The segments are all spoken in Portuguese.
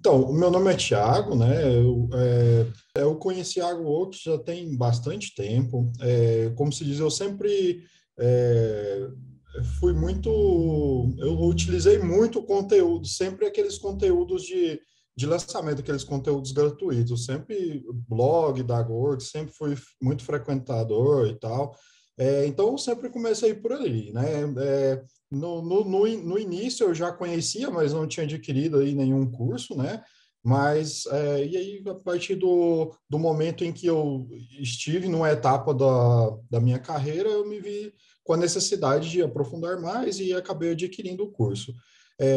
Então, o meu nome é Thiago, né? Eu conheci a AgroWorks já tem bastante tempo. Como se diz, eu sempre é, fui muito. Eu utilizei muito o conteúdo, sempre aqueles conteúdos de lançamento, aqueles conteúdos gratuitos. Sempre blog da AgroWorks, sempre fui muito frequentador e tal. Então, eu sempre comecei por ali, né? No início eu já conhecia, mas não tinha adquirido aí nenhum curso, né? Mas, e aí, a partir do momento em que eu estive numa etapa da minha carreira, eu me vi com a necessidade de aprofundar mais e acabei adquirindo o curso.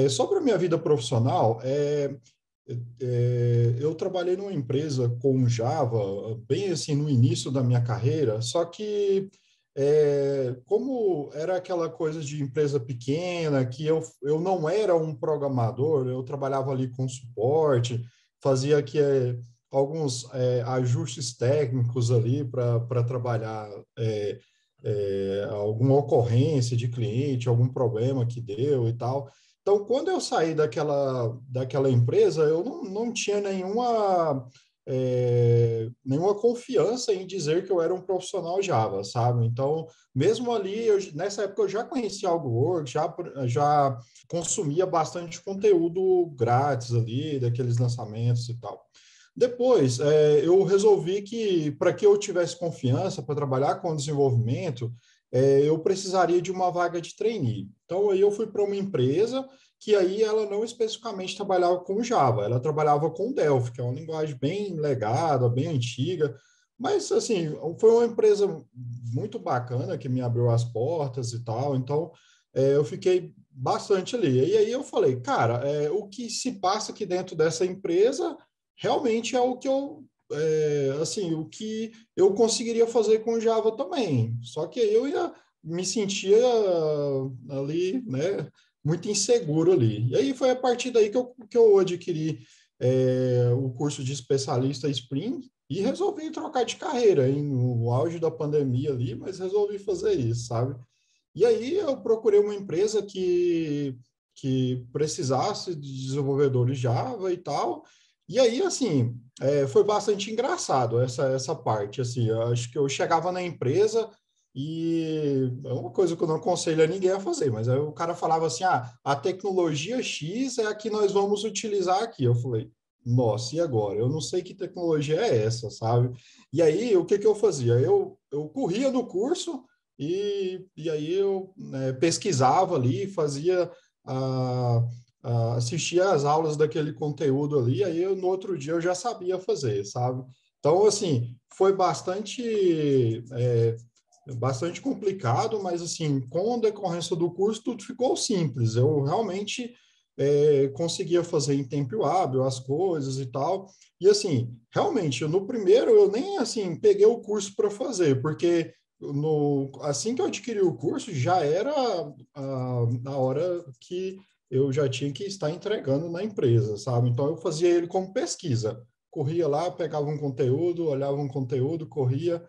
Sobre a minha vida profissional, eu trabalhei numa empresa com Java, bem assim no início da minha carreira, só que como era aquela coisa de empresa pequena, que eu não era um programador, eu trabalhava ali com suporte, fazia alguns ajustes técnicos ali para trabalhar alguma ocorrência de cliente, algum problema que deu e tal. Então, quando eu saí daquela empresa, eu não tinha nenhuma confiança em dizer que eu era um profissional Java, sabe? Então, mesmo ali, nessa época eu já conhecia algo Word, já consumia bastante conteúdo grátis ali, daqueles lançamentos e tal. Depois, eu resolvi que, para que eu tivesse confiança para trabalhar com desenvolvimento, eu precisaria de uma vaga de trainee. Então, aí eu fui para uma empresa que aí ela não especificamente trabalhava com Java, ela trabalhava com Delphi, que é uma linguagem bem legada, bem antiga, mas, assim, foi uma empresa muito bacana que me abriu as portas e tal, então eu fiquei bastante ali. E aí eu falei, cara, o que se passa aqui dentro dessa empresa realmente é o que assim, o que eu conseguiria fazer com Java também. Só que eu me sentia ali, né, muito inseguro ali. E aí foi a partir daí que eu adquiri o curso de especialista Spring e resolvi trocar de carreira, hein, no auge da pandemia ali, mas resolvi fazer isso, sabe? E aí eu procurei uma empresa que precisasse de desenvolvedores Java e tal. E aí, assim, foi bastante engraçado essa parte. Assim, eu acho que eu chegava na empresa e é uma coisa que eu não aconselho a ninguém a fazer, mas aí o cara falava assim: a tecnologia X é a que nós vamos utilizar aqui. Eu falei, nossa, e agora? Eu não sei que tecnologia é essa, sabe? E aí, o que que eu fazia? Eu corria no curso e aí eu, né, pesquisava ali, a, assistia às aulas daquele conteúdo ali, aí no outro dia eu já sabia fazer, sabe? Então, assim, foi bastante complicado, mas, assim, com a decorrência do curso, tudo ficou simples. Eu realmente conseguia fazer em tempo hábil as coisas e tal. E, assim, realmente, no primeiro eu nem, assim, peguei o curso para fazer, porque assim que eu adquiri o curso, já era a hora que eu já tinha que estar entregando na empresa, sabe? Então, eu fazia ele como pesquisa. Corria lá, pegava um conteúdo, olhava um conteúdo, corria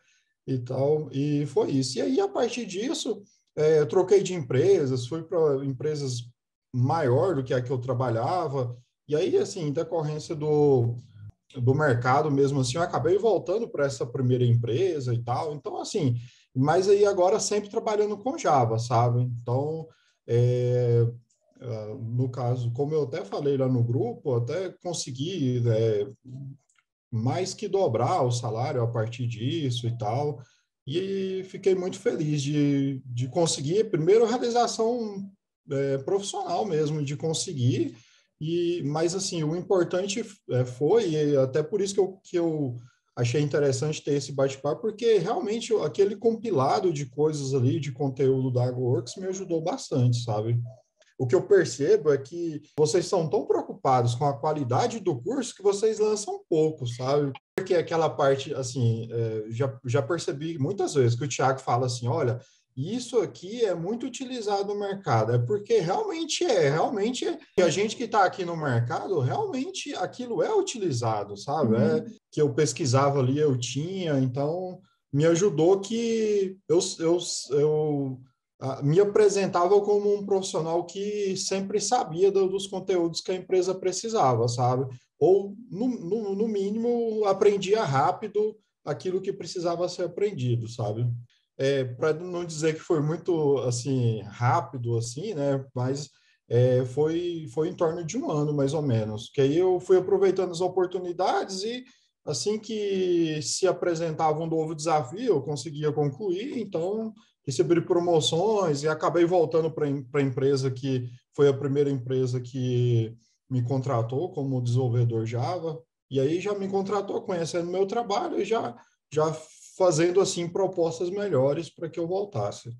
e tal, e foi isso. E aí, a partir disso, eu troquei de empresas, fui para empresas maior do que a que eu trabalhava, e aí, assim, em decorrência do mercado mesmo assim, eu acabei voltando para essa primeira empresa e tal. Então, assim, mas aí agora sempre trabalhando com Java, sabe? Então, no caso, como eu até falei lá no grupo, eu até consegui mais que dobrar o salário a partir disso e tal. E fiquei muito feliz de conseguir, primeiro, a realização profissional mesmo, de conseguir. Mas, assim, o importante foi, e até por isso que eu achei interessante ter esse bate-papo, porque realmente aquele compilado de coisas ali, de conteúdo da AgroWorks, me ajudou bastante, sabe? O que eu percebo é que vocês são tão preocupados com a qualidade do curso que vocês lançam pouco, sabe? Porque aquela parte, assim, já percebi muitas vezes que o Thiago fala assim, olha, isso aqui é muito utilizado no mercado. É porque realmente é. E a gente que está aqui no mercado, realmente aquilo é utilizado, sabe? Que eu pesquisava ali, eu tinha, então me ajudou que eu me apresentava como um profissional que sempre sabia dos conteúdos que a empresa precisava, sabe? Ou, no mínimo, aprendia rápido aquilo que precisava ser aprendido, sabe? Para não dizer que foi muito, assim, rápido, assim, né? Mas foi em torno de um ano, mais ou menos. Que aí eu fui aproveitando as oportunidades e, assim que se apresentava um novo desafio, eu conseguia concluir, então recebi promoções e acabei voltando para a empresa que foi a primeira empresa que me contratou como desenvolvedor Java. E aí já me contratou conhecendo meu trabalho e já fazendo assim propostas melhores para que eu voltasse.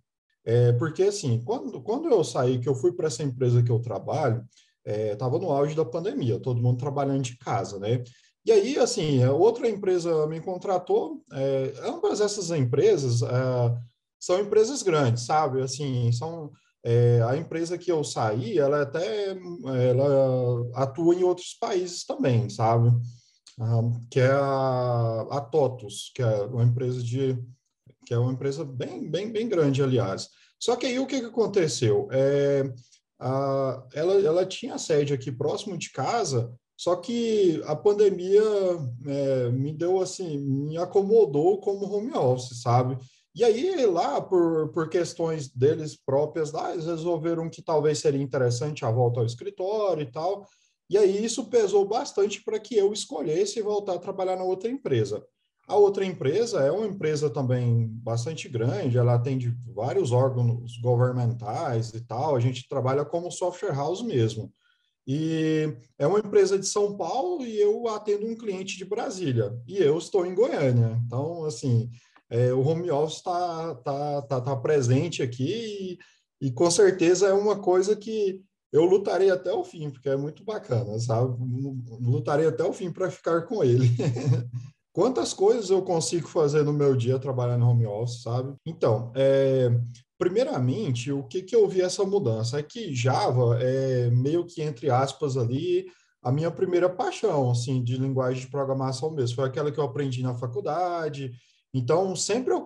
Porque assim, quando eu saí, que eu fui para essa empresa que eu trabalho, estava no auge da pandemia, todo mundo trabalhando de casa, né? E aí, assim, outra empresa me contratou. Ambas essas empresas são empresas grandes, sabe? Assim, a empresa que eu saí, ela atua em outros países também, sabe? Que é a TOTUS, que é uma empresa bem grande, aliás. Só que aí o que aconteceu? Ela tinha sede aqui próximo de casa, só que a pandemia me deu assim, me acomodou como home office, sabe? E aí, lá, por questões deles próprias, lá, eles resolveram que talvez seria interessante a volta ao escritório e tal. E aí, isso pesou bastante para que eu escolhesse voltar a trabalhar na outra empresa. A outra empresa é uma empresa também bastante grande, ela atende vários órgãos governamentais e tal. A gente trabalha como software house mesmo. E é uma empresa de São Paulo e eu atendo um cliente de Brasília. E eu estou em Goiânia. Então, assim, o home office tá presente aqui e com certeza é uma coisa que eu lutarei até o fim, porque é muito bacana, sabe? Lutarei até o fim para ficar com ele. Quantas coisas eu consigo fazer no meu dia trabalhando no home office, sabe? Então, primeiramente, o que eu vi essa mudança? É que Java é meio que, entre aspas, ali, a minha primeira paixão, assim, de linguagem de programação mesmo. Foi aquela que eu aprendi na faculdade. Então, sempre eu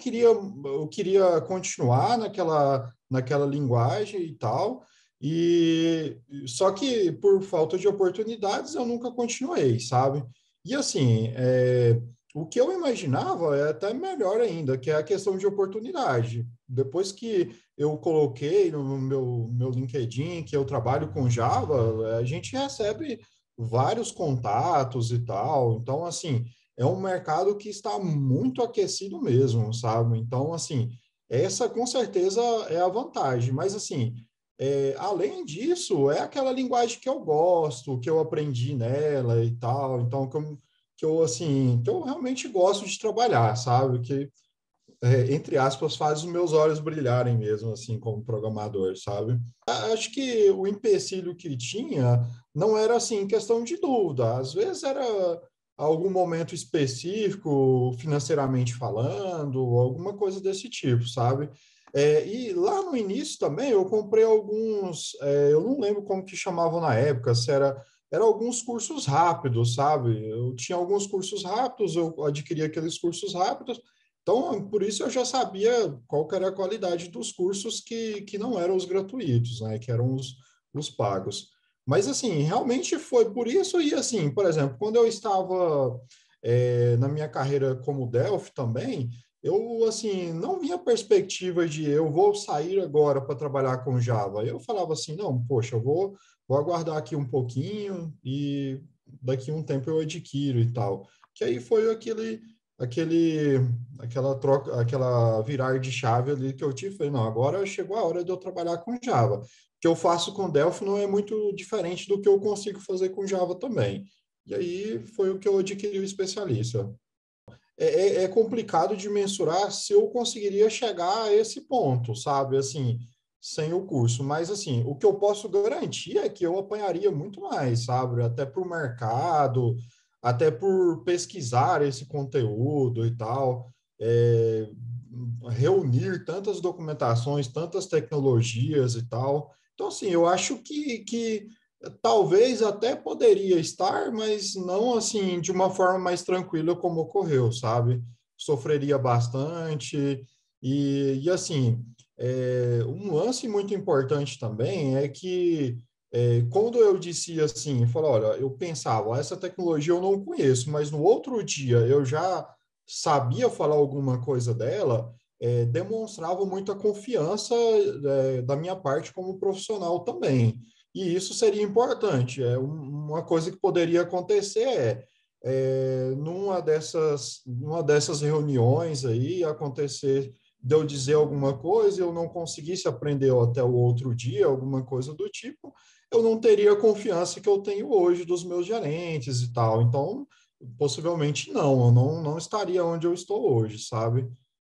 queria continuar naquela linguagem e tal. E só que por falta de oportunidades eu nunca continuei, sabe? E assim, o que eu imaginava é até melhor ainda, que é a questão de oportunidade. Depois que eu coloquei no meu LinkedIn que eu trabalho com Java, a gente recebe vários contatos e tal. Então, assim, é um mercado que está muito aquecido mesmo, sabe? Então, assim, essa com certeza é a vantagem. Mas, assim, além disso, é aquela linguagem que eu gosto, que eu aprendi nela e tal. Então, assim, que eu realmente gosto de trabalhar, sabe? Que, entre aspas, faz os meus olhos brilharem mesmo, assim, como programador, sabe? Acho que o empecilho que tinha não era, assim, questão de dúvida. Às vezes era algum momento específico, financeiramente falando, alguma coisa desse tipo, sabe? E lá no início também eu comprei alguns, eu não lembro como que chamavam na época, se era alguns cursos rápidos, sabe? Eu tinha alguns cursos rápidos, eu adquiri aqueles cursos rápidos, então por isso eu já sabia qual que era a qualidade dos cursos que não eram os gratuitos, né? Que eram os pagos. Mas assim, realmente foi por isso, e assim, por exemplo, quando eu estava na minha carreira como Delphi também, eu assim não via perspectiva de eu vou sair agora para trabalhar com Java. Eu falava assim, não, poxa, vou aguardar aqui um pouquinho e daqui a um tempo eu adquiro e tal. Que aí foi aquele, aquela troca, aquela virar de chave ali que eu tive. Falei, não, agora chegou a hora de eu trabalhar com Java. O que eu faço com Delphi não é muito diferente do que eu consigo fazer com Java também. E aí foi o que eu adquiri o especialista. É complicado de mensurar se eu conseguiria chegar a esse ponto, sabe? Assim, sem o curso. Mas, assim, o que eu posso garantir é que eu apanharia muito mais, sabe? Até para o mercado, até por pesquisar esse conteúdo e tal. É, reunir tantas documentações, tantas tecnologias e tal. Então, assim, eu acho que talvez até poderia estar, mas não assim de uma forma mais tranquila como ocorreu, sabe? Sofreria bastante e assim, Um lance muito importante também é que quando eu disse assim, eu falei, olha, eu pensava, essa tecnologia eu não conheço, mas no outro dia eu já sabia falar alguma coisa dela, demonstrava muita confiança da minha parte como profissional também. E isso seria importante. Uma coisa que poderia acontecer numa dessas reuniões aí, acontecer de eu dizer alguma coisa, eu não conseguisse aprender até o outro dia, alguma coisa do tipo, eu não teria a confiança que eu tenho hoje dos meus gerentes e tal. Então, possivelmente não, eu não estaria onde eu estou hoje, sabe?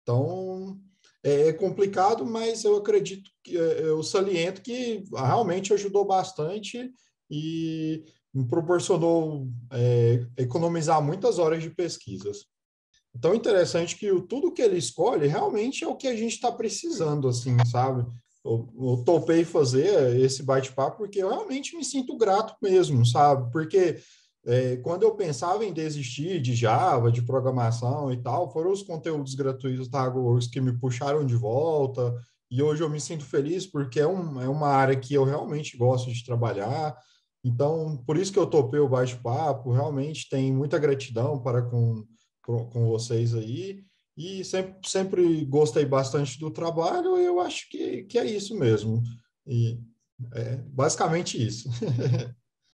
Então, é complicado, mas eu acredito que eu saliento que realmente ajudou bastante e me proporcionou economizar muitas horas de pesquisas. Tão interessante que tudo que ele escolhe realmente é o que a gente está precisando, assim, sabe? Eu topei fazer esse bate-papo porque eu realmente me sinto grato mesmo, sabe? Porque quando eu pensava em desistir de Java, de programação e tal, foram os conteúdos gratuitos da AgroWorks que me puxaram de volta, e hoje eu me sinto feliz porque é uma área que eu realmente gosto de trabalhar. Então, por isso que eu topei o bate-papo, realmente tem muita gratidão para com vocês aí. E sempre gostei bastante do trabalho, eu acho que é isso mesmo. E basicamente isso.